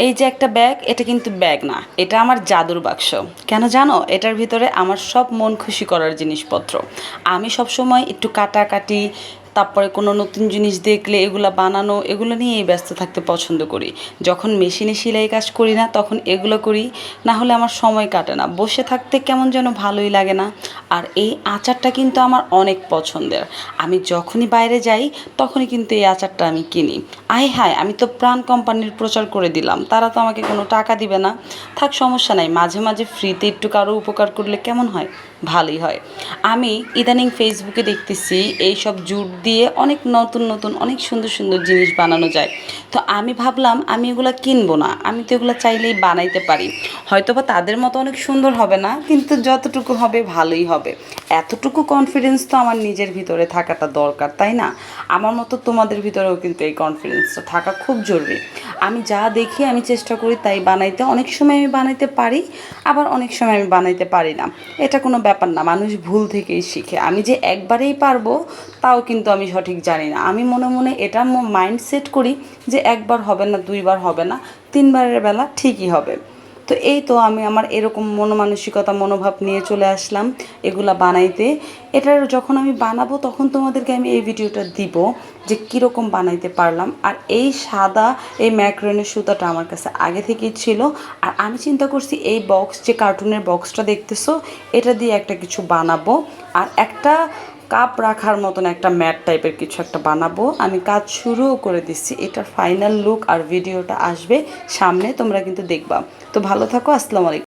এই যে একটা ব্যাগ, এটা কিন্তু ব্যাগ না, এটা আমার জাদুর বাক্স। কেন জানো? এটার ভিতরে আমার সব মন খুশি করার জিনিসপত্র। আমি সবসময় একটু কাটাকাটি, তারপরে কোনো নতুন জিনিস দেখলে এগুলো বানানো, এগুলো নিয়েই ব্যস্ত থাকতে পছন্দ করি। যখন মেশিনে সেলাই কাজ করি না তখন এগুলো করি, না হলে আমার সময় কাটে না, বসে থাকতে কেমন যেন ভালোই লাগে না। আর এই আচারটা কিন্তু আমার অনেক পছন্দের। আমি যখনই বাইরে যাই তখনই কিন্তু এই আচারটা আমি কিনি। আয় হায়, আমি তো প্রাণ কোম্পানির প্রচার করে দিলাম, তারা তো আমাকে কোনো টাকা দিবে না। থাক, সমস্যা নাই, মাঝে মাঝে ফ্রিতে একটু কারো উপকার করলে কেমন হয়? ভালোই হয়। আমি ইদানিং ফেসবুকে দেখতেছি এইসব জুট দিয়ে অনেক নতুন নতুন অনেক সুন্দর সুন্দর জিনিস বানানো যায়। তো আমি ভাবলাম আমি এগুলো কিনবো না, আমি তো এগুলো চাইলেই বানাইতে পারি। হয়তো বা তাদের মতো অনেক সুন্দর হবে না, কিন্তু যতটুকু হবে ভালোই হবে। এতটুকু কনফিডেন্স তো আমার নিজের ভিতরে থাকাটা দরকার, তাই না? আমার মতো তোমাদের ভিতরেও কিন্তু এই কনফিডেন্সটা থাকা খুব জরুরি। আমি যা দেখি আমি চেষ্টা করি তাই বানাইতে। অনেক সময় আমি বানাইতে পারি, আবার অনেক সময় আমি বানাইতে পারি না। এটা কোনো ব্যাপার না, মানুষ ভুল থেকেই শিখে। আমি যে একবারেই পারবো তাও কিন্তু আমি সঠিক জানি না। আমি মনে মনে এটা মাইন্ড সেট করি যে একবার হবে না, দুইবার হবে না, তিনবারের বেলা ঠিকই হবে। তো এই তো আমি আমার এরকম মনমানসিকতা মনোভাব নিয়ে চলে আসলাম এগুলা বানাইতে। এটার যখন আমি বানাবো তখন তোমাদেরকে আমি এই ভিডিওটা দিব যে কীরকম বানাইতে পারলাম। আর এই সাদা এই ম্যাক্রনের সুতাটা আমার কাছে আগে থেকেই ছিল। আর আমি চিন্তা করছি এই বক্স, যে কার্টুনের বক্সটা দেখতেছো, এটা দিয়ে একটা কিছু বানাবো। আর একটা কাপ রাখার মতন একটা ম্যাট টাইপের কিছু একটা বানাবো। আমি কাজ শুরুও করে দিচ্ছি। এটার ফাইনাল লুক আর ভিডিওটা আসবে সামনে, তোমরা কিন্তু দেখবা। তো ভালো থাকো, আসসালামু আলাইকুম।